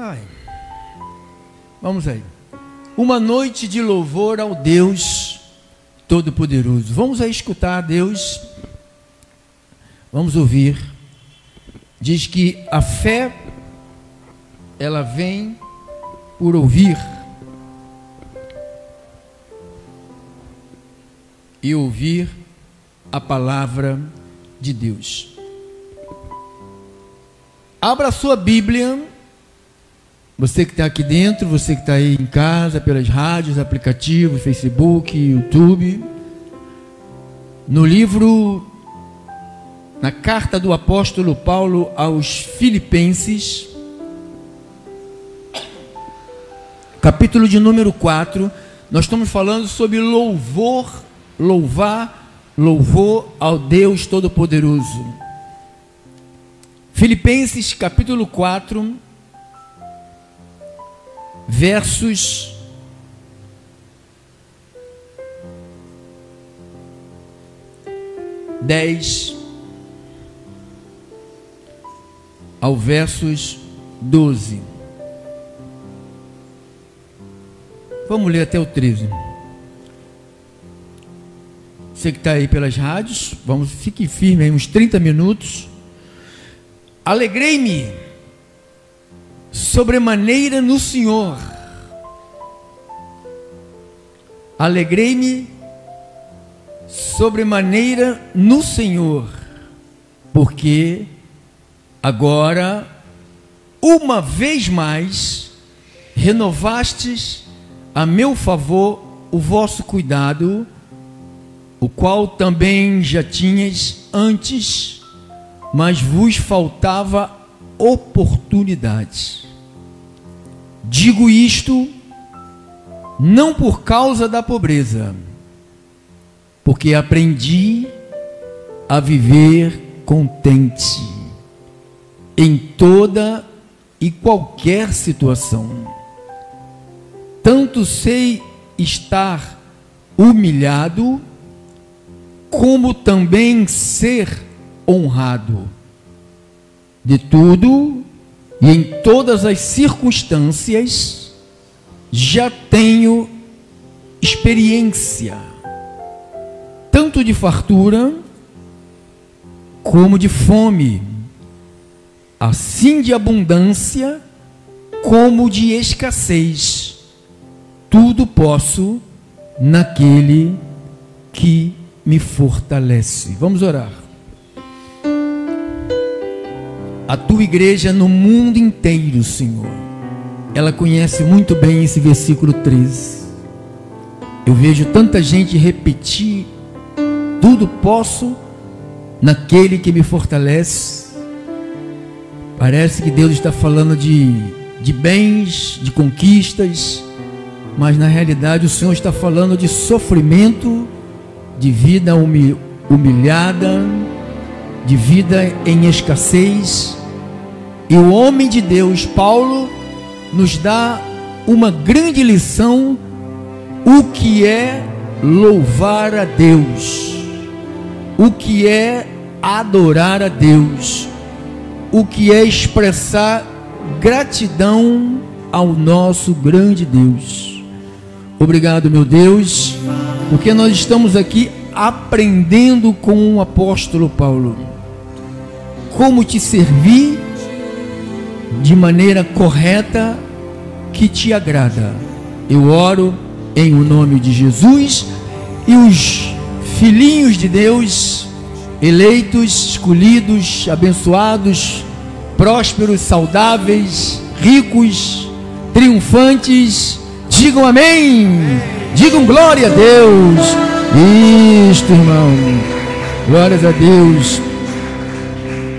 Ai, vamos aí. Uma noite de louvor ao Deus Todo-Poderoso. Vamos aí escutar a Deus. Vamos ouvir. Diz que a fé, ela vem por ouvir. E ouvir a palavra de Deus. Abra a sua Bíblia. Você que está aqui dentro, você que está aí em casa, pelas rádios, aplicativos, Facebook, YouTube. No livro, na carta do apóstolo Paulo aos Filipenses, capítulo de número 4, nós estamos falando sobre louvor, louvor ao Deus Todo-Poderoso. Filipenses capítulo 4, versos 10 ao versos 12. Vamos ler até o 13. Você que está aí pelas rádios, fique firme aí uns 30 minutos. Alegrei-me sobremaneira no Senhor. Alegrei-me sobremaneira no Senhor, porque agora, uma vez mais, renovastes a meu favor o vosso cuidado, o qual também já tinhas antes, mas vos faltava oportunidade. Digo isto não por causa da pobreza, porque aprendi a viver contente em toda e qualquer situação. Tanto sei estar humilhado, como também ser honrado. De tudo e em todas as circunstâncias já tenho experiência, tanto de fartura como de fome, assim de abundância como de escassez. Tudo posso naquele que me fortalece. Vamos orar. A tua igreja no mundo inteiro, Senhor, ela conhece muito bem esse versículo 13. Eu vejo tanta gente repetir: tudo posso naquele que me fortalece. Parece que Deus está falando de bens, de conquistas, mas na realidade o Senhor está falando de sofrimento, de vida humilhada, de vida em escassez. E o homem de Deus, Paulo, nos dá uma grande lição: o que é louvar a Deus, o que é adorar a Deus, o que é expressar gratidão ao nosso grande Deus. Obrigado, meu Deus, porque nós estamos aqui aprendendo com o apóstolo Paulo como te servir de maneira correta, que te agrada. Eu oro em o nome de Jesus, e os filhinhos de Deus, eleitos, escolhidos, abençoados, prósperos, saudáveis, ricos, triunfantes, digam amém, digam glória a Deus. Isto, irmão, glórias a Deus,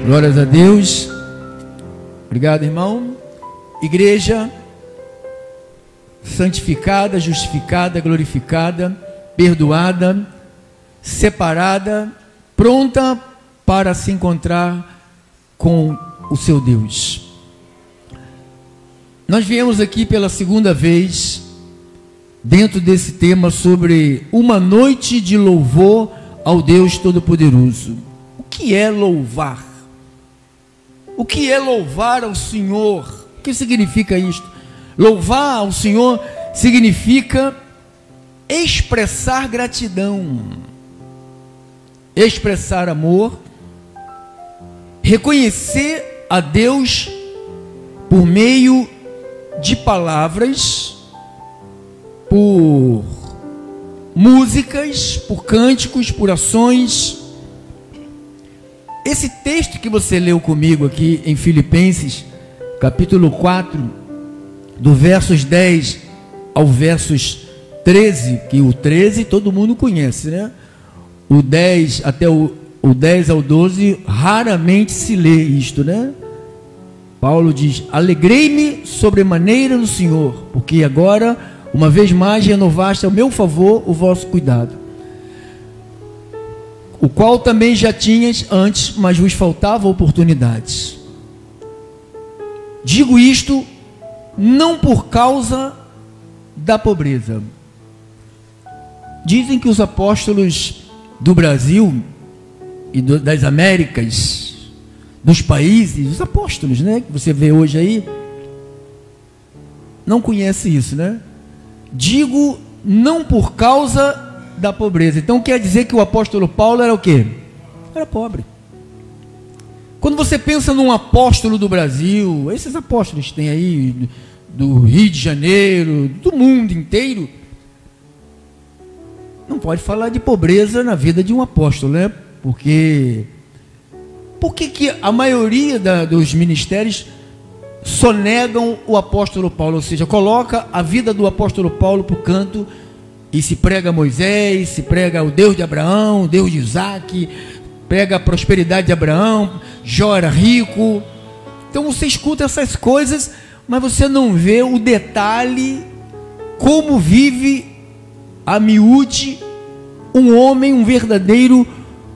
glórias a Deus. Obrigado, irmão. Igreja santificada, justificada, glorificada, perdoada, separada, pronta para se encontrar com o seu Deus. Nós viemos aqui pela segunda vez dentro desse tema sobre uma noite de louvor ao Deus Todo-Poderoso. O que é louvar? O que é louvar ao Senhor? O que significa isto? Louvar ao Senhor significa expressar gratidão, expressar amor, reconhecer a Deus por meio de palavras, por músicas, por cânticos, por ações. Esse texto que você leu comigo aqui em Filipenses, capítulo 4, do versos 10 ao versos 13, que o 13 todo mundo conhece, né? O 10 até o 10 ao 12, raramente se lê isto, né? Paulo diz: alegrei-me sobremaneira no Senhor, porque agora, uma vez mais, renovaste ao meu favor o vosso cuidado, o qual também já tinhas antes, mas vos faltava oportunidades. Digo isto não por causa da pobreza. Dizem que os apóstolos do Brasil e das Américas, dos países, os apóstolos, né, que você vê hoje aí, não conhece isso, né? Digo não por causa da pobreza. Então quer dizer que o apóstolo Paulo era o quê? Era pobre. Quando você pensa num apóstolo do Brasil, esses apóstolos que tem aí do Rio de Janeiro, do mundo inteiro, não pode falar de pobreza na vida de um apóstolo, né? Porque por que a maioria dos ministérios sonegam o apóstolo Paulo? Ou seja, coloca a vida do apóstolo Paulo para o canto e se prega Moisés, se prega o Deus de Abraão, o Deus de Isaac, prega a prosperidade de Abraão, Jó era rico. Então você escuta essas coisas, mas você não vê o detalhe, como vive a miúde um homem, um verdadeiro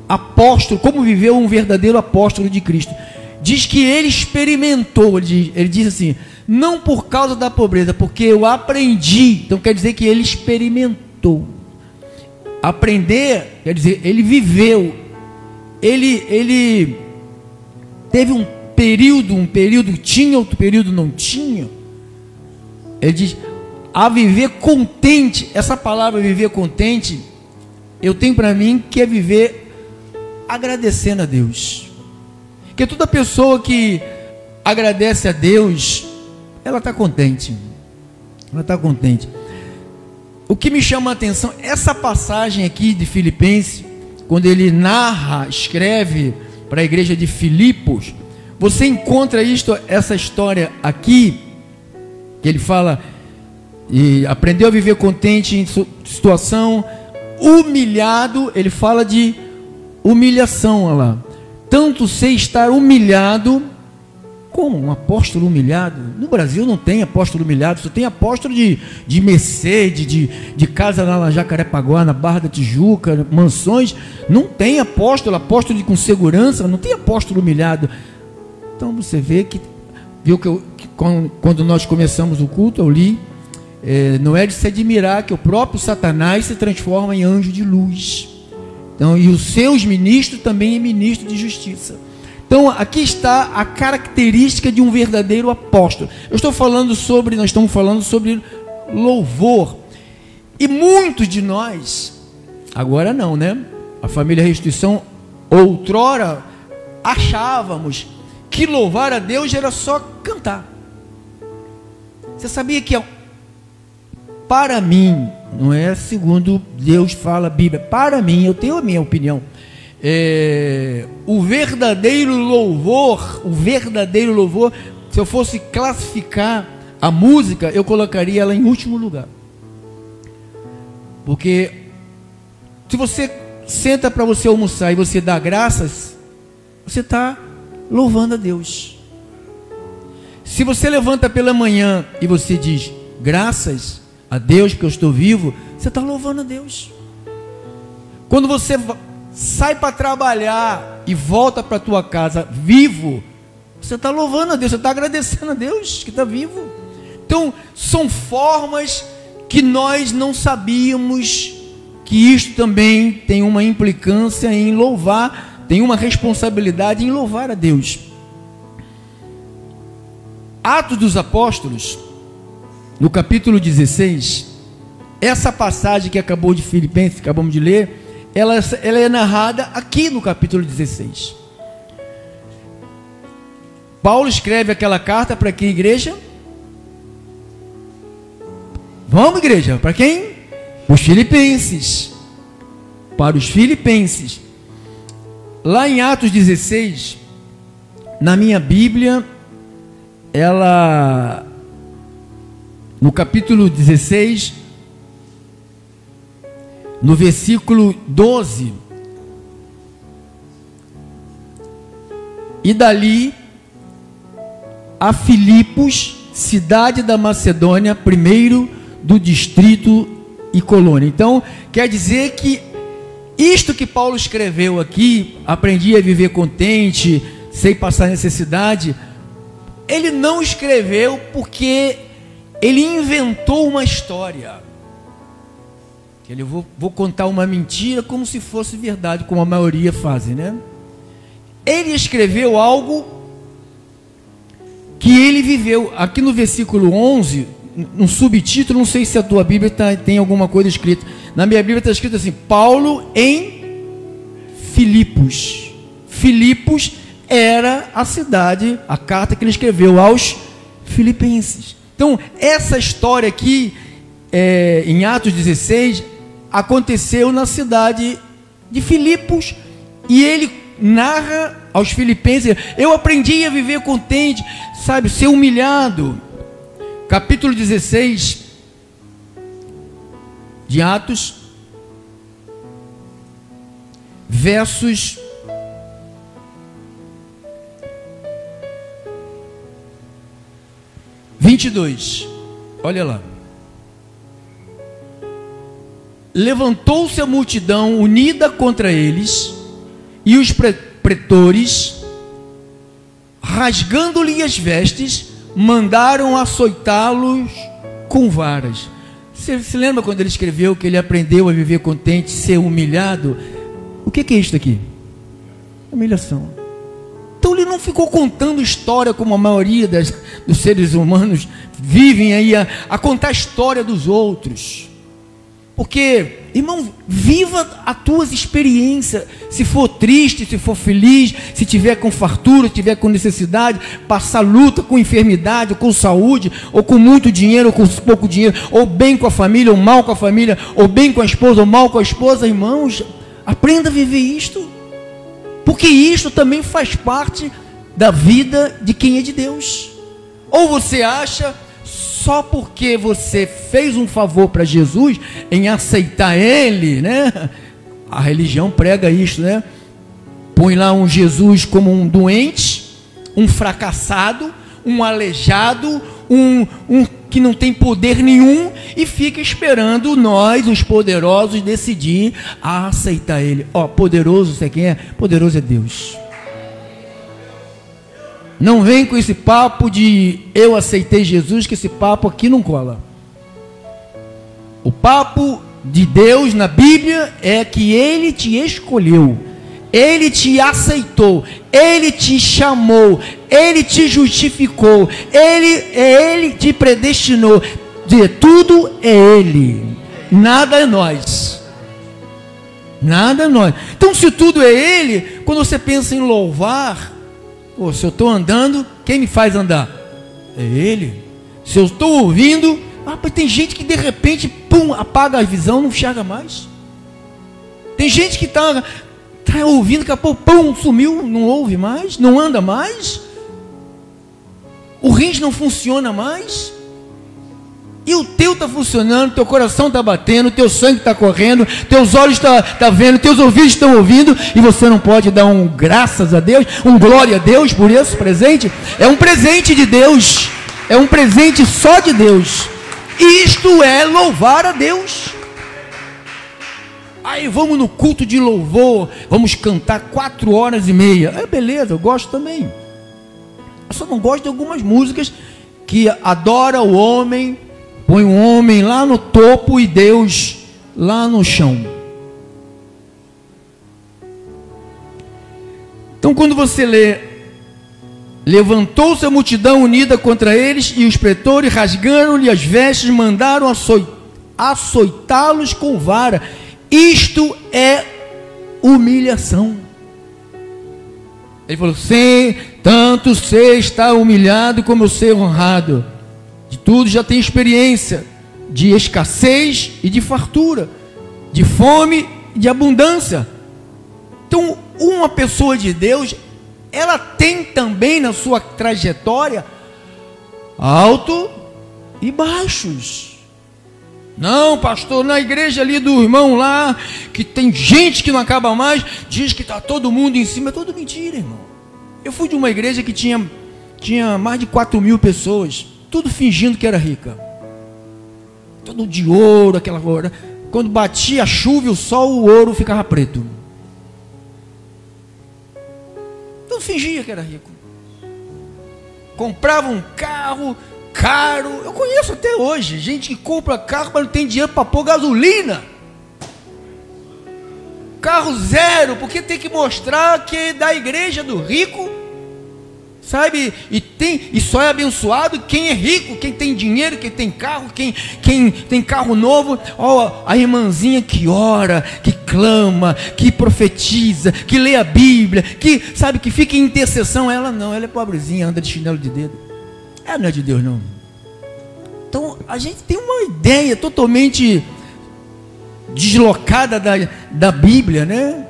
apóstolo, como viveu um verdadeiro apóstolo de Cristo. Diz que ele experimentou, ele diz assim, não por causa da pobreza, porque eu aprendi. Então quer dizer que ele experimentou. Aprender quer dizer, ele viveu, ele teve um período tinha, outro período não tinha. Ele diz, a viver contente. Essa palavra viver contente, eu tenho para mim que é viver agradecendo a Deus. Porque toda pessoa que agradece a Deus, ela está contente. Ela está contente. O que me chama a atenção, essa passagem aqui de Filipenses, quando ele narra, escreve para a igreja de Filipos, você encontra essa história aqui, que ele fala, e aprendeu a viver contente em situação, humilhado. Ele fala de humilhação, olha lá. Tanto sei estar humilhado. Como um apóstolo humilhado? No Brasil não tem apóstolo humilhado, só tem apóstolo de Mercedes, de casa na Jacarepaguá, na Barra da Tijuca, mansões. Não tem apóstolo com segurança, não tem apóstolo humilhado. Então você vê que, viu que quando nós começamos o culto, eu li, não é de se admirar que o próprio Satanás se transforma em anjo de luz. Então, e os seus ministros também é ministro de justiça. Então, aqui está a característica de um verdadeiro apóstolo. Nós estamos falando sobre louvor. E muitos de nós, agora não, né? A família Restituição, outrora, achávamos que louvar a Deus era só cantar. Você sabia que, para mim, não é segundo Deus fala a Bíblia, para mim, eu tenho a minha opinião, o verdadeiro louvor, se eu fosse classificar a música, eu colocaria ela em último lugar. Porque se você senta para você almoçar e você dá graças, você está louvando a Deus. Se você levanta pela manhã e você diz graças a Deus porque eu estou vivo, você está louvando a Deus. Quando você sai para trabalhar e volta para a tua casa vivo, você está louvando a Deus, você está agradecendo a Deus que está vivo. Então são formas que nós não sabíamos que isto também tem uma implicância em louvar, tem uma responsabilidade em louvar a Deus. Atos dos Apóstolos, no capítulo 16, essa passagem que acabou de Filipenses, que acabamos de ler, ela é narrada aqui no capítulo 16. Paulo escreve aquela carta para que igreja? Vamos, igreja, para quem? Os filipenses. Para os filipenses. Lá em Atos 16, na minha Bíblia, ela, no capítulo 16, no versículo 12, e dali a Filipos, cidade da Macedônia, primeiro do distrito e colônia. Então, quer dizer que isto que Paulo escreveu aqui, aprendi a viver contente, sem passar necessidade, ele não escreveu porque ele inventou uma história. Eu vou contar uma mentira como se fosse verdade, como a maioria fazem, né? Ele escreveu algo que ele viveu. Aqui no versículo 11, um subtítulo, não sei se a tua Bíblia tem alguma coisa escrita. Na minha Bíblia está escrito assim: Paulo em Filipos. Filipos era a cidade, a carta que ele escreveu aos filipenses. Então, essa história aqui, em Atos 16, aconteceu na cidade de Filipos, e ele narra aos filipenses: eu aprendi a viver contente, sabe, ser humilhado. Capítulo 16 de Atos, versos 22, olha lá. Levantou-se a multidão unida contra eles, e os pretores, rasgando-lhe as vestes, mandaram açoitá-los com varas. Você se lembra quando ele escreveu que ele aprendeu a viver contente, ser humilhado? O que é isso aqui? Humilhação. Então ele não ficou contando história como a maioria dos seres humanos vivem aí, a contar a história dos outros. Porque, irmão, viva as tuas experiências. Se for triste, se for feliz, se tiver com fartura, se tiver com necessidade, passar luta com enfermidade, ou com saúde, ou com muito dinheiro, ou com pouco dinheiro, ou bem com a família, ou mal com a família, ou bem com a esposa, ou mal com a esposa, irmãos, aprenda a viver isto. Porque isto também faz parte da vida de quem é de Deus. Ou você acha, só porque você fez um favor para Jesus em aceitar Ele, né? A religião prega isso, né? Põe lá um Jesus como um doente, um fracassado, um aleijado, um que não tem poder nenhum, e fica esperando nós, os poderosos, decidir a aceitar Ele. Ó, poderoso, você quem é? Poderoso é Deus. Não vem com esse papo de eu aceitei Jesus, que esse papo aqui não cola. O papo de Deus na Bíblia é que Ele te escolheu, Ele te aceitou, Ele te chamou, Ele te justificou, Ele te predestinou. De tudo é Ele, nada é nós. Nada é nós. Então, se tudo é Ele, quando você pensa em louvar, pô, se eu estou andando, quem me faz andar? É Ele. Se eu estou ouvindo, tem gente que de repente, pum, apaga a visão, não enxerga mais. Tem gente que está ouvindo, daqui a pouco, pum, sumiu, não ouve mais, não anda mais. O rins não funciona mais. E o teu está funcionando, teu coração está batendo, teu sangue está correndo, teus olhos tá vendo, teus ouvidos estão ouvindo, e você não pode dar um graças a Deus, um glória a Deus por esse presente? É um presente de Deus, é um presente só de Deus. Isto é louvar a Deus. Aí vamos no culto de louvor, vamos cantar 4h30. Beleza, eu gosto também. Eu só não gosto de algumas músicas que adora o homem, põe o homem lá no topo e Deus lá no chão. Então, quando você lê Levantou-se a multidão unida contra eles, e os pretores rasgaram-lhe as vestes, mandaram açoitá-los com vara. Isto é humilhação. Ele falou: sim, tanto você está humilhado como eu ser honrado. De tudo já tem experiência, de escassez e de fartura, de fome e de abundância. Então, uma pessoa de Deus, ela tem também na sua trajetória alto e baixos. Não, pastor, na igreja ali do irmão lá, que tem gente que não acaba mais, diz que está todo mundo em cima. É tudo mentira, irmão. Eu fui de uma igreja que tinha mais de 4.000 pessoas, tudo fingindo que era rica, tudo de ouro, aquela ouro. Quando batia a chuva e o sol, o ouro ficava preto. Tudo fingia que era rico. Comprava um carro caro. Eu conheço até hoje gente que compra carro, mas não tem dinheiro para pôr gasolina. Carro zero, porque tem que mostrar que é da igreja do rico, sabe? E só é abençoado quem é rico, quem tem dinheiro, quem tem carro, quem tem carro novo. Ó, a irmãzinha que ora, que clama, que profetiza, que lê a Bíblia, que sabe, que fica em intercessão. Ela não, ela é pobrezinha, anda de chinelo de dedo. Ela não é de Deus, não. Então a gente tem uma ideia totalmente deslocada da Bíblia, né?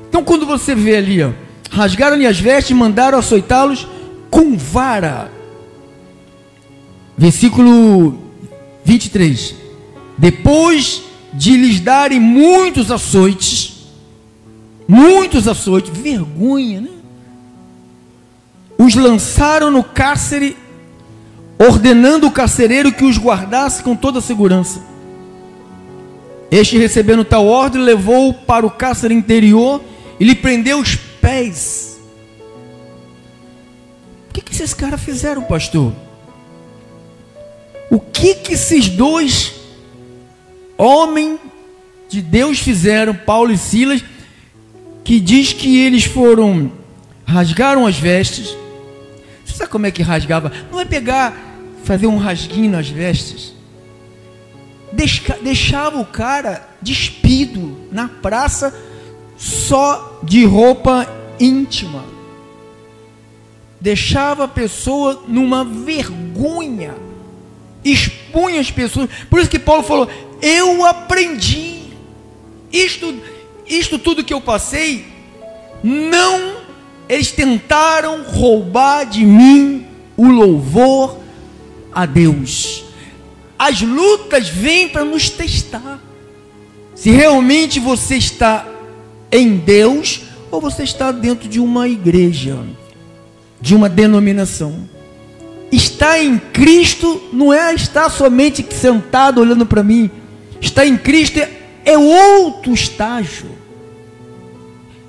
Então quando você vê ali, ó, rasgaram-lhe as vestes e mandaram açoitá-los com vara. Versículo 23. Depois de lhes darem muitos açoites, vergonha, né? Os lançaram no cárcere, ordenando o carcereiro que os guardasse com toda a segurança. Este, recebendo tal ordem, levou-o para o cárcere interior e lhe prendeu os pés. O que esses caras fizeram, pastor? O que esses dois homens de Deus fizeram, Paulo e Silas, que diz que eles rasgaram as vestes? Você sabe como é que rasgava? Não é fazer um rasguinho nas vestes. Deixava o cara despido na praça, só de roupa íntima. Deixava a pessoa numa vergonha, expunha as pessoas. Por isso que Paulo falou: eu aprendi isto tudo que eu passei. Não, eles tentaram roubar de mim o louvor a Deus. As lutas vêm para nos testar, se realmente você está em Deus ou você está dentro de uma igreja, de uma denominação. Estar em Cristo não é estar somente sentado olhando para mim. Estar em Cristo é outro estágio.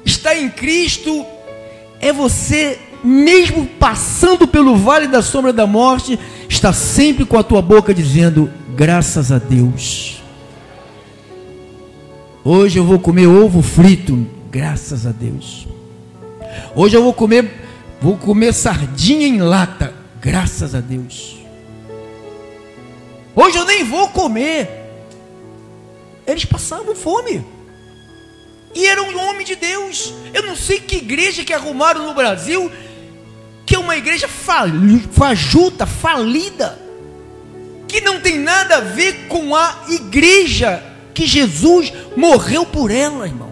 Estar em Cristo é você, mesmo passando pelo vale da sombra da morte, está sempre com a tua boca dizendo: graças a Deus. Hoje eu vou comer ovo frito, graças a Deus. Hoje eu vou comer sardinha em lata, graças a Deus. Hoje eu nem vou comer. Eles passavam fome e eram um homem de Deus. Eu não sei que igreja que arrumaram no Brasil, que é uma igreja fajuta, falida, que não tem nada a ver com a igreja que Jesus morreu por ela, irmão.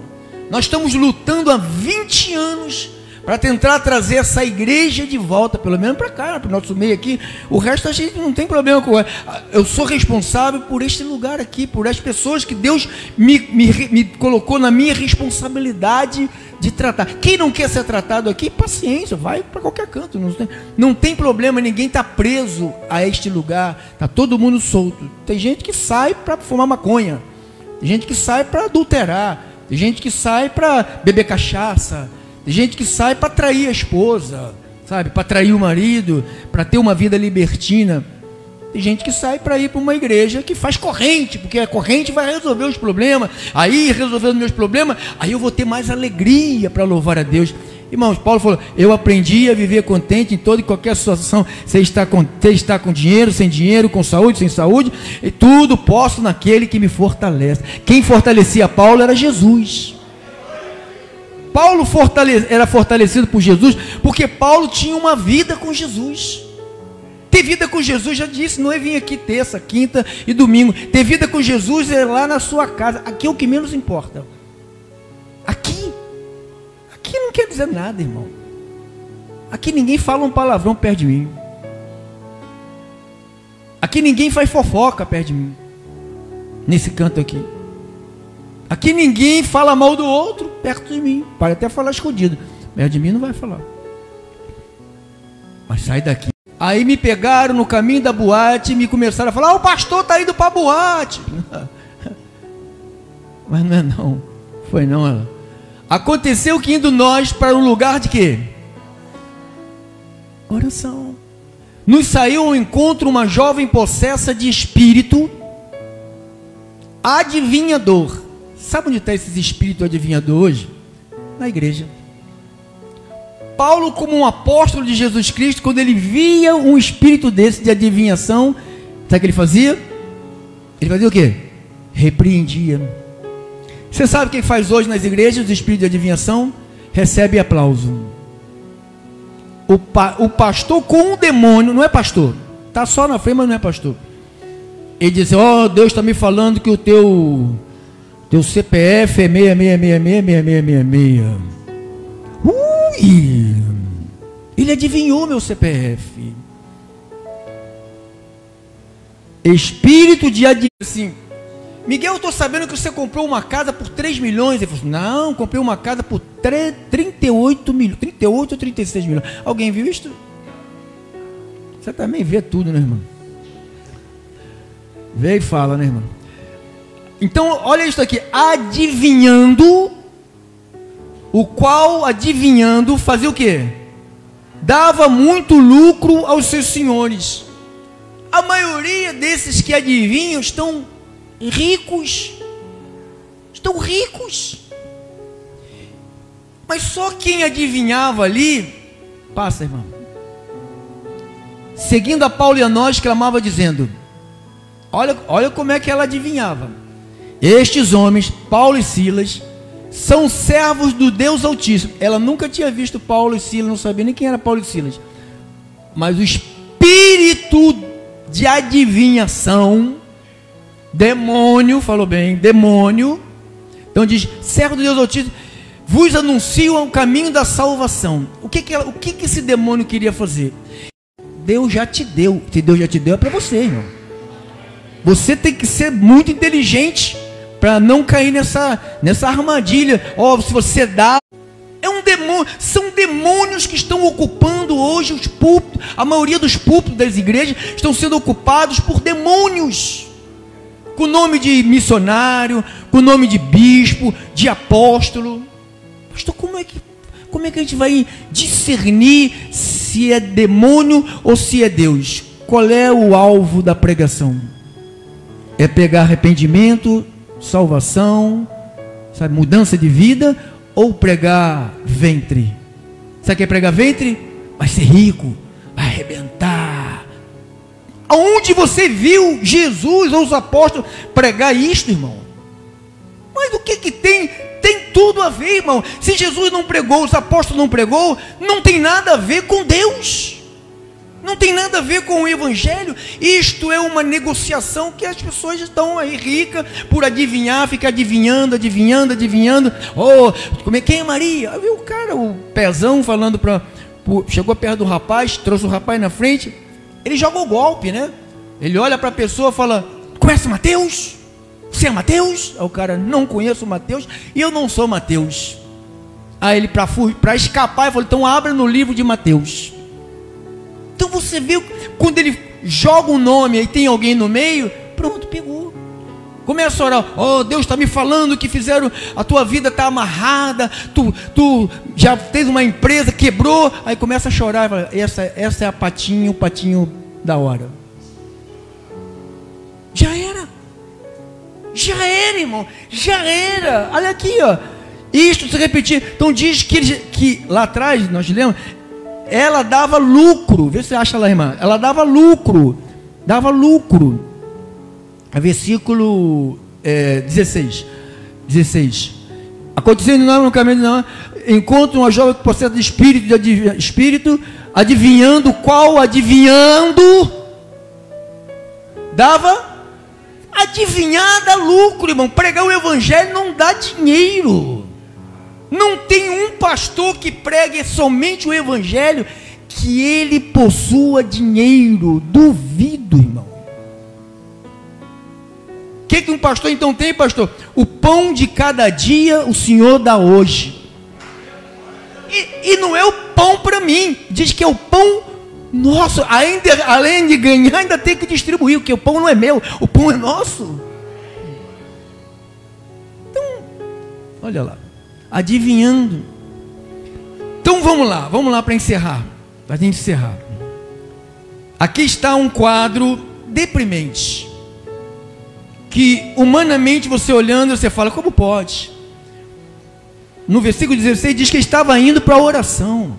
Nós estamos lutando há 20 anos para tentar trazer essa igreja de volta, pelo menos para cá, para o nosso meio aqui. O resto a gente não tem problema com. Eu sou responsável por este lugar aqui, por as pessoas que Deus me colocou na minha responsabilidade de tratar. Quem não quer ser tratado aqui, paciência, vai para qualquer canto. Não tem problema, ninguém está preso a este lugar. Está todo mundo solto. Tem gente que sai para fumar maconha, tem gente que sai para adulterar, tem gente que sai para beber cachaça, tem gente que sai para trair a esposa, sabe, para trair o marido, para ter uma vida libertina. Tem gente que sai para ir para uma igreja que faz corrente, porque a corrente vai resolver os problemas. Aí, resolvendo meus problemas, aí eu vou ter mais alegria para louvar a Deus. Irmãos, Paulo falou: eu aprendi a viver contente em toda e qualquer situação. Você está com dinheiro, sem dinheiro, com saúde, sem saúde, e tudo posso naquele que me fortalece. Quem fortalecia Paulo era Jesus. Paulo era fortalecido por Jesus, porque Paulo tinha uma vida com Jesus. Ter vida com Jesus, já disse, não é vir aqui terça, quinta e domingo. Ter vida com Jesus é lá na sua casa. Aqui é o que menos importa. Aqui não quer dizer nada, irmão. Aqui ninguém fala um palavrão perto de mim. Aqui ninguém faz fofoca perto de mim. Nesse canto aqui. Aqui ninguém fala mal do outro perto de mim. Pode até falar escondido. Perto de mim não vai falar. Mas sai daqui. Aí me pegaram no caminho da boate e me começaram a falar: o pastor está indo para a boate. Mas não é não. Foi não, ela. Aconteceu que indo nós para um lugar de quê? Oração. Nos saiu ao encontro uma jovem possessa de espírito adivinhador. Sabe onde está esse espírito adivinhador hoje? Na igreja. Paulo, como um apóstolo de Jesus Cristo, quando ele via um espírito desse de adivinhação, sabe o que ele fazia? Ele fazia o quê? Repreendia. Você sabe o que faz hoje nas igrejas? O espírito de adivinhação recebe aplauso. O pastor com o demônio, não é pastor, está só na frente, mas não é pastor. Ele diz: ó, Deus está me falando que o teu CPF é 66666666. Ui! Ele adivinhou meu CPF. Espírito de adivinhação. Assim, Miguel, eu estou sabendo que você comprou uma casa por 3 milhões. Ele falou assim: não, comprei uma casa por 38 milhões, 38 ou 36 milhões. Alguém viu isto? Você também vê tudo, né, irmão? Vê e fala, né, irmão? Então, olha isso aqui: adivinhando, o qual, adivinhando, fazia o quê? Dava muito lucro aos seus senhores. A maioria desses que adivinham estão ricos. Estão ricos. Mas só quem adivinhava ali, passa, irmão, seguindo a Paulo e a nós, clamava dizendo: olha como é que ela adivinhava. Estes homens, Paulo e Silas, são servos do Deus Altíssimo. Ela nunca tinha visto Paulo e Silas, não sabia nem quem era Paulo e Silas. Mas o espírito de adivinhação, demônio, falou bem, demônio. Então diz: servo do Deus Altíssimo, vos anunciam o caminho da salvação. O que esse demônio queria fazer? Deus já te deu. Se Deus já te deu, é para você, irmão. Você tem que ser muito inteligente para não cair nessa armadilha. Se você dá, é um demônio. São demônios que estão ocupando hoje os púlpitos. A maioria dos púlpitos das igrejas estão sendo ocupados por demônios, com o nome de missionário, com o nome de bispo, de apóstolo. Pastor, como é que a gente vai discernir se é demônio ou se é Deus? Qual é o alvo da pregação? É pegar arrependimento, salvação, sabe, mudança de vida, ou pregar ventre? Sabe o que é pregar ventre? Vai ser rico, vai arrebentar. Aonde você viu Jesus ou os apóstolos pregar isto, irmão? Mas o que tem? Tem tudo a ver, irmão. Se Jesus não pregou, os apóstolos não pregou, não tem nada a ver com Deus. Não tem nada a ver com o evangelho. Isto é uma negociação que as pessoas estão aí ricas por adivinhar, ficar adivinhando. Quem é Maria? Viu o cara, o pezão falando chegou perto do rapaz, trouxe o rapaz na frente. Ele joga o golpe, né? Ele olha para a pessoa e fala: conhece Mateus? Você é Mateus? Aí o cara: não conheço Mateus e eu não sou Mateus. Aí ele, para escapar, ele falou: então abra no livro de Mateus. Então você viu, quando ele joga um nome e tem alguém no meio, pronto, pegou. Começa a orar: Deus está me falando que fizeram, a tua vida está amarrada, tu já fez uma empresa, quebrou. Aí começa a chorar, fala: essa é o patinho da hora. Já era, irmão, já era. Olha aqui, Isto se repetir. Então diz que lá atrás, nós lemos, ela dava lucro. Vê se você acha lá, irmã. Ela dava lucro. Dava lucro. Versículo 16. Aconteceu no caminho, não. Encontra uma jovem que possessa de espírito, adivinhando qual? Adivinhando. Dava. Adivinhar dá lucro, irmão. Pregar o evangelho não dá dinheiro. Não tem um pastor que pregue somente o evangelho que ele possua dinheiro. Duvido, irmão. O que um pastor então tem, pastor? O pão de cada dia o Senhor dá hoje. E não é o pão para mim. Diz que é o pão nosso. Ainda, além de ganhar, ainda tem que distribuir, porque o pão não é meu, o pão é nosso. Então, olha lá. Adivinhando. Então vamos lá para encerrar. Para a gente encerrar. Aqui está um quadro deprimente. Que humanamente você olhando, você fala, como pode? No versículo 16 diz que ele estava indo para a oração.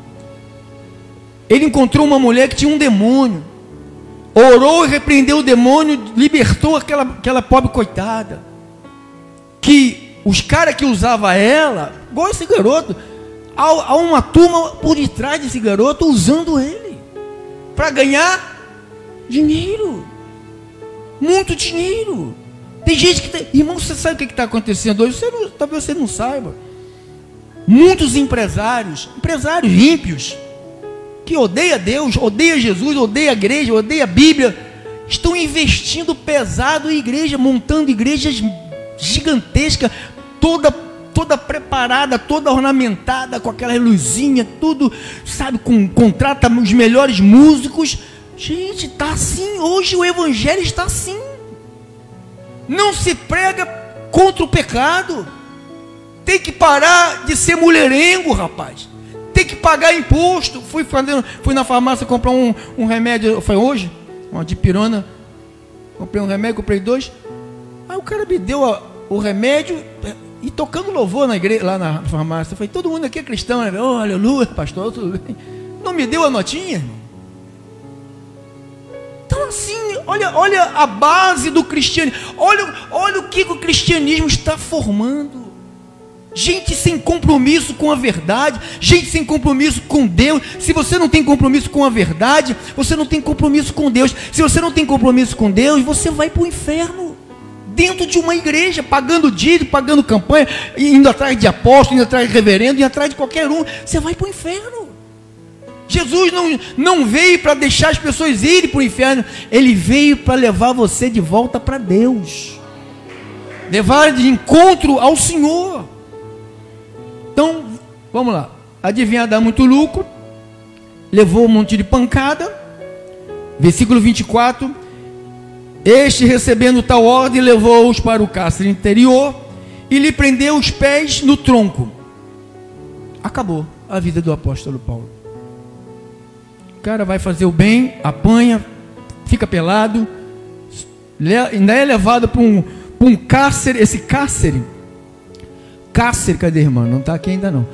Ele encontrou uma mulher que tinha um demônio. Orou e repreendeu o demônio, libertou aquela pobre coitada. Que os caras que usavam ela, igual esse garoto, há uma turma por detrás desse garoto usando ele para ganhar dinheiro. Muito dinheiro. Tem gente que irmão, você sabe o que está acontecendo hoje? Talvez você não saiba. Muitos empresários ímpios, que odeiam Deus, odeiam Jesus, odeiam a igreja, odeiam a Bíblia, estão investindo pesado em igreja, montando igrejas gigantescas, toda preparada, toda ornamentada, com aquela luzinha, tudo, sabe, contrata os melhores músicos. Gente, está assim, hoje o evangelho está assim. Não se prega contra o pecado. Tem que parar de ser mulherengo, rapaz. Tem que pagar imposto. Fui na farmácia comprar um remédio. Foi hoje? Uma dipirona. Comprei um remédio, comprei 2. Aí o cara me deu o remédio e tocando louvor na igreja, lá na farmácia. Eu falei, todo mundo aqui é cristão, né? Oh, aleluia, pastor, tudo bem. Não me deu a notinha, irmão. Então assim, olha a base do cristianismo. Olha o que o cristianismo está formando. Gente sem compromisso com a verdade, gente sem compromisso com Deus. Se você não tem compromisso com a verdade, você não tem compromisso com Deus. Se você não tem compromisso com Deus, você vai para o inferno. Dentro de uma igreja, pagando dízimo, pagando campanha, indo atrás de apóstolo, indo atrás de reverendo, indo atrás de qualquer um, você vai para o inferno. Jesus não veio para deixar as pessoas irem para o inferno, ele veio para levar você de volta para Deus, levar de encontro ao Senhor. Então, vamos lá. Adivinhar dá muito lucro, levou um monte de pancada. Versículo 24: este, recebendo tal ordem, levou-os para o cárcere interior e lhe prendeu os pés no tronco. Acabou a vida do apóstolo Paulo. O cara vai fazer o bem, apanha, fica pelado, ainda é levado para um cárcere. Esse cárcere, cadê, irmão? Não está aqui ainda não.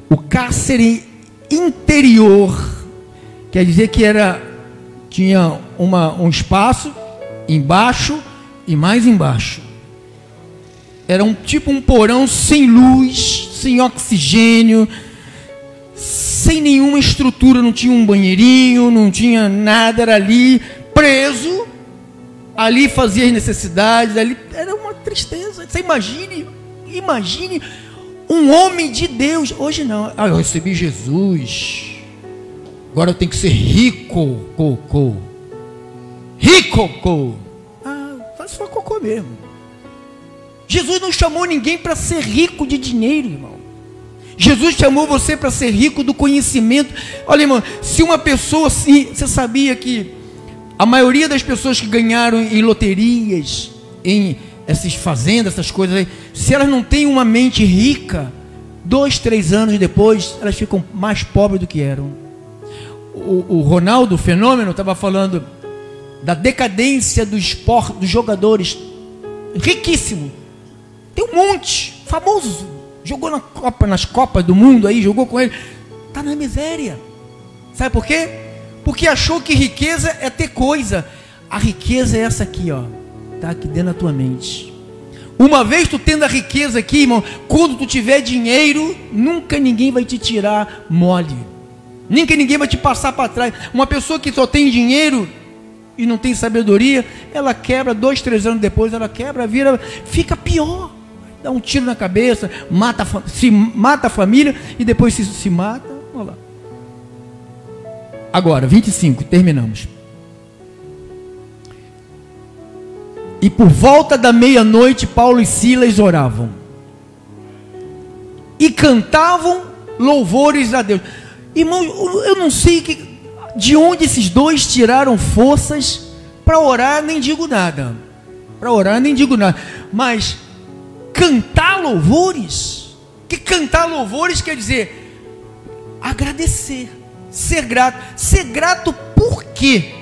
O cárcere interior, quer dizer que tinha um espaço embaixo e mais embaixo. Era tipo um porão sem luz, sem oxigênio, sem nenhuma estrutura, não tinha um banheirinho, não tinha nada, era ali preso, ali fazia as necessidades, ali era uma tristeza. Você imagine um homem de Deus. Hoje não, eu recebi Jesus, agora eu tenho que ser rico, faz só cocô mesmo. Jesus não chamou ninguém para ser rico de dinheiro, irmão. Jesus chamou você para ser rico do conhecimento. Olha, irmão, se uma pessoa assim, você sabia que a maioria das pessoas que ganharam em loterias, em essas fazendas, essas coisas aí, se elas não têm uma mente rica, 2, 3 anos depois, elas ficam mais pobres do que eram. O Ronaldo, o Fenômeno, estava falando da decadência do esporte, dos jogadores, riquíssimo, tem um monte, famoso, jogou nas Copas do Mundo aí, jogou com ele, está na miséria. Sabe por quê? Porque achou que riqueza é ter coisa. A riqueza é essa aqui, ó, está aqui dentro da tua mente. Uma vez tu tendo a riqueza aqui, irmão, quando tu tiver dinheiro, nunca ninguém vai te tirar mole, nunca ninguém vai te passar para trás. Uma pessoa que só tem dinheiro e não tem sabedoria, ela quebra 2, 3 anos depois, ela quebra, vira, fica pior, dá um tiro na cabeça, mata a família e depois se mata. Olha lá. Agora, 25, terminamos. E por volta da meia-noite, Paulo e Silas oravam e cantavam louvores a Deus. Irmão, eu não sei de onde esses dois tiraram forças para orar, nem digo nada. Para orar, nem digo nada. Mas cantar louvores, que cantar louvores quer dizer agradecer, ser grato. Ser grato por quê?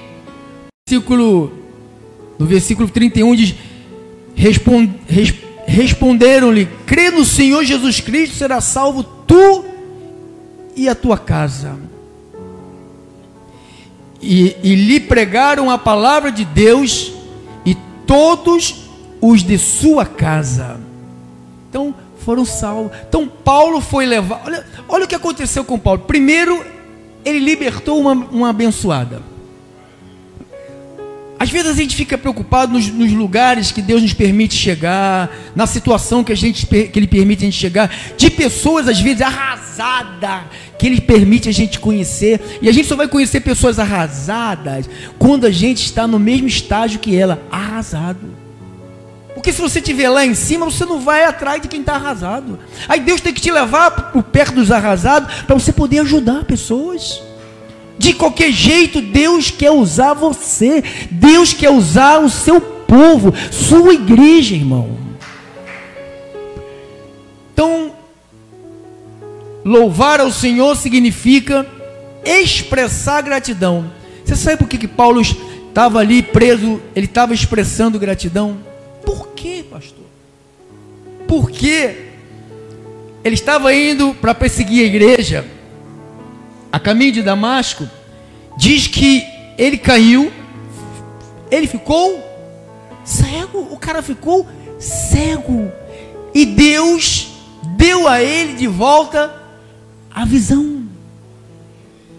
No versículo 31 diz: responderam-lhe: crê no Senhor Jesus Cristo, será salvo tu e a tua casa. E lhe pregaram a palavra de Deus e todos os de sua casa. Então foram salvos. Então Paulo foi levar. Olha o que aconteceu com Paulo. Primeiro, ele libertou uma abençoada. Às vezes a gente fica preocupado nos lugares que Deus nos permite chegar, na situação que Ele permite a gente chegar, de pessoas às vezes arrasadas, que Ele permite a gente conhecer, e a gente só vai conhecer pessoas arrasadas quando a gente está no mesmo estágio que ela, arrasado. Porque se você estiver lá em cima, você não vai atrás de quem está arrasado. Aí Deus tem que te levar por perto dos arrasados, para você poder ajudar pessoas. De qualquer jeito, Deus quer usar você. Deus quer usar o seu povo, sua igreja, irmão. Então, louvar ao Senhor significa expressar gratidão. Você sabe por que Paulo estava ali preso? Ele estava expressando gratidão. Por quê, pastor? Porque ele estava indo para perseguir a igreja a caminho de Damasco. Diz que ele caiu, ele ficou cego, o cara ficou cego, e Deus deu a ele de volta a visão.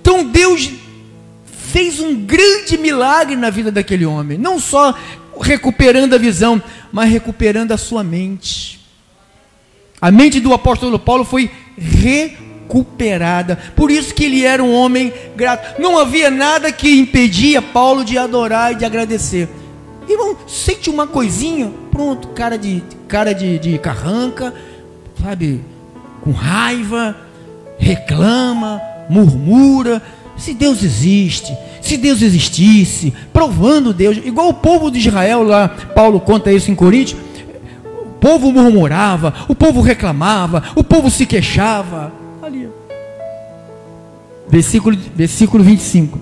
Então Deus fez um grande milagre na vida daquele homem, não só recuperando a visão, mas recuperando a sua mente. A mente do apóstolo Paulo foi recuperada. Por isso que ele era um homem grato. Não havia nada que impedia Paulo de adorar e de agradecer. Irmão, sente uma coisinha, pronto, cara de carranca, sabe, com raiva, reclama, murmura. Se Deus existe, se Deus existisse, provando Deus, igual o povo de Israel lá, Paulo conta isso em Coríntios. O povo murmurava, o povo reclamava, o povo se queixava. Ali, versículo 25.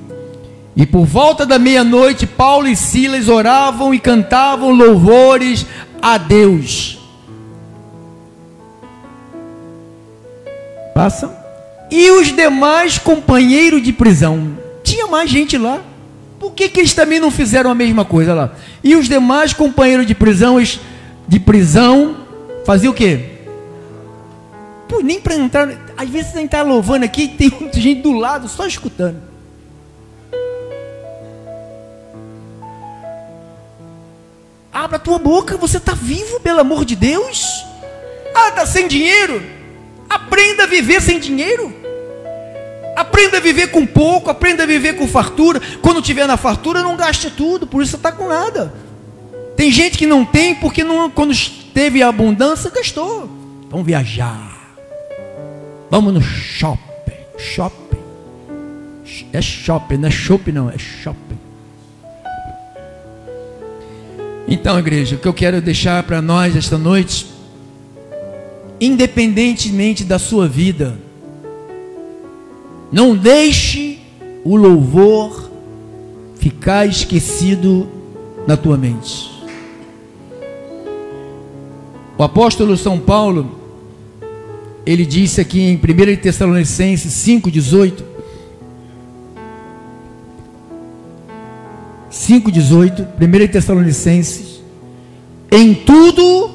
E por volta da meia-noite, Paulo e Silas oravam e cantavam louvores a Deus. Passa. E os demais companheiros de prisão. Tinha mais gente lá. Por que eles também não fizeram a mesma coisa lá? E os demais companheiros de prisão faziam o quê? Pô, nem para entrar. Às vezes você está louvando aqui e tem muita gente do lado só escutando. Abra a tua boca, você está vivo, pelo amor de Deus. Ah, está sem dinheiro? Aprenda a viver sem dinheiro. Aprenda a viver com pouco, aprenda a viver com fartura. Quando tiver na fartura, não gaste tudo, por isso você está com nada. Tem gente que não tem, porque não, quando teve a abundância, gastou. Vamos viajar. Vamos no shopping. Shopping. É shopping, não é shopping não, é shopping. Então, igreja, o que eu quero deixar para nós esta noite, independentemente da sua vida, não deixe o louvor ficar esquecido na tua mente. O apóstolo São Paulo, ele disse aqui em 1 Tessalonicenses 5,18, 1 Tessalonicenses, em tudo,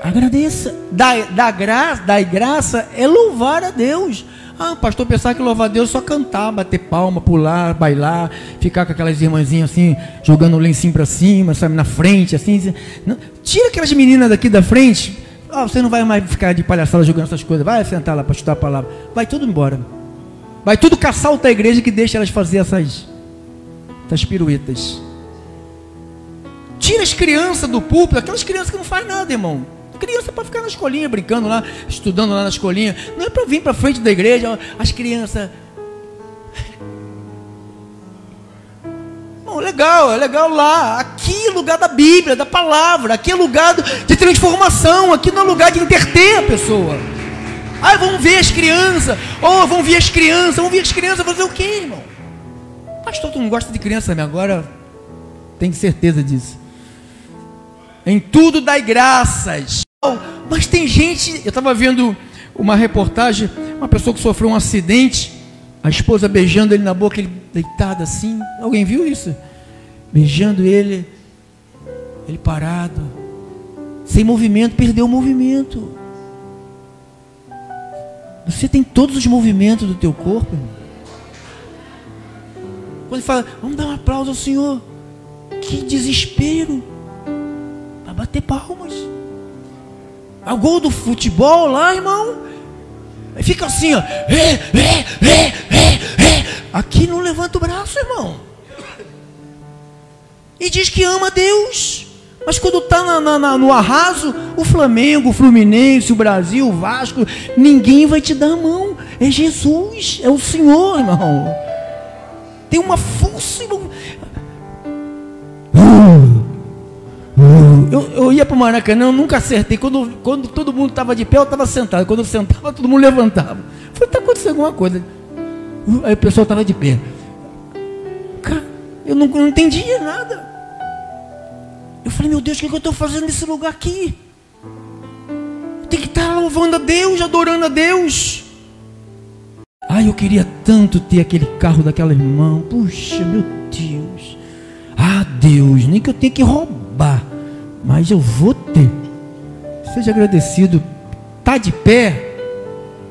agradeça. Dar graça é louvar a Deus. Ah, pastor, pensar que louvar a Deus é só cantar, bater palma, pular, bailar, ficar com aquelas irmãzinhas assim, jogando o lencinho para cima, sabe, na frente, assim. Não, tira aquelas meninas daqui da frente. Ah, você não vai mais ficar de palhaçada jogando essas coisas. Vai sentar lá para estudar a palavra. Vai tudo embora. Vai tudo caçar outra igreja que deixa elas fazer essas piruetas. Tira as crianças do púlpito, aquelas crianças que não fazem nada, irmão. Criança para ficar na escolinha, brincando lá, estudando lá na escolinha. Não é para vir para frente da igreja, as crianças. Bom, legal, é legal lá. Aqui é lugar da Bíblia, da palavra. Aqui é lugar de transformação. Aqui não é lugar de entreter a pessoa. Ah, vamos ver as crianças. Oh, vamos ver as crianças. Vamos ver as crianças fazer o quê, irmão? Pastor, tu não gosta de criança, mas agora tenho certeza disso. Em tudo dai graças. Mas tem gente, eu estava vendo uma reportagem, uma pessoa que sofreu um acidente, a esposa beijando ele na boca, ele deitado assim. Alguém viu isso? Beijando ele parado, sem movimento, perdeu o movimento. Você tem todos os movimentos do teu corpo, irmão. Quando ele fala, vamos dar um aplauso ao Senhor, que desespero, para bater palmas. O gol do futebol lá, irmão, aí fica assim, ó. Aqui não levanta o braço, irmão. E diz que ama Deus. Mas quando está no arraso, o Flamengo, o Fluminense, o Brasil, o Vasco, ninguém vai te dar a mão. É Jesus, é o Senhor, irmão. Tem uma força, irmão. Eu ia para o Maracanã, eu nunca acertei. Quando todo mundo estava de pé, eu estava sentado. Quando eu sentava, todo mundo levantava. Eu falei, está acontecendo alguma coisa. Aí o pessoal estava de pé. Cara, eu não entendia nada. Eu falei, meu Deus, o que eu estou fazendo nesse lugar aqui? Tem que estar louvando a Deus, adorando a Deus. Ai, eu queria tanto ter aquele carro daquela irmã. Puxa, meu Deus. Ah, Deus, nem que eu tenha que roubar, mas eu vou ter. Seja agradecido. Tá de pé.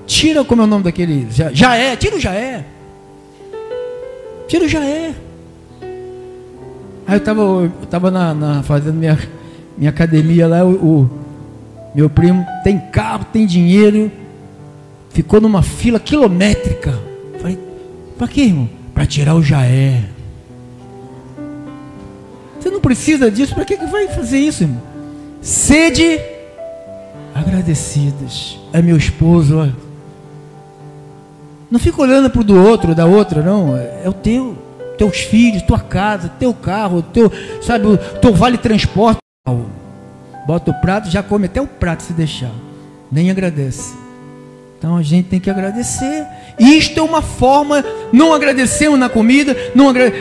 Tira, como é o nome daquele? Já é. Tira o já é. Tira o já é. Aí eu estava fazendo minha academia lá. O meu primo tem carro, tem dinheiro. Ficou numa fila quilométrica. Falei, para quê, irmão? Para tirar o já é. Você não precisa disso. Para que vai fazer isso, irmão? Sede agradecidas. É meu esposo, olha. Não fica olhando para o do outro, da outra, não. É o teu. Teus filhos, tua casa, teu carro, sabe, o teu vale transporte. Bota o prato, já come até o prato se deixar. Nem agradece. Então a gente tem que agradecer. Isto é uma forma. Não agradecemos na comida.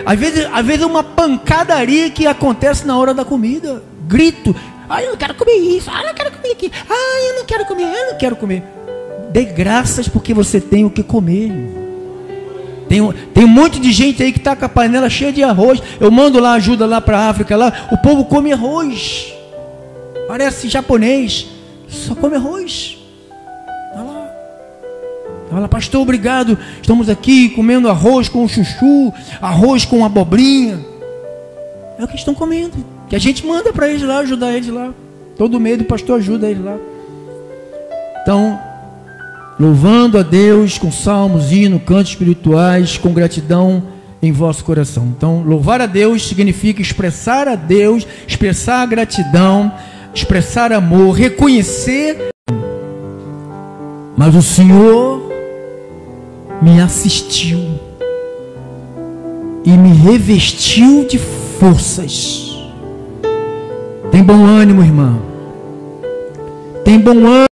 Às vezes é uma pancadaria que acontece na hora da comida. Grito. Ah, eu não quero comer isso. Ah, eu não quero comer aqui. Ah, eu não quero comer. Eu não quero comer. Dê graças porque você tem o que comer. Tem um monte de gente aí que está com a panela cheia de arroz. Eu mando lá ajuda lá para a África. Lá, o povo come arroz. Parece japonês. Só come arroz. Fala, pastor, obrigado. Estamos aqui comendo arroz com chuchu, arroz com abobrinha. É o que estão comendo. Que a gente manda para eles lá, ajudar eles lá. Todo mês o pastor ajuda eles lá. Então, louvando a Deus com salmos, hinos, cantos espirituais, com gratidão em vosso coração. Então, louvar a Deus significa expressar a Deus, expressar a gratidão, expressar amor, reconhecer. Mas o Senhor me assistiu e me revestiu de forças. Tem bom ânimo, irmã. Tem bom ânimo.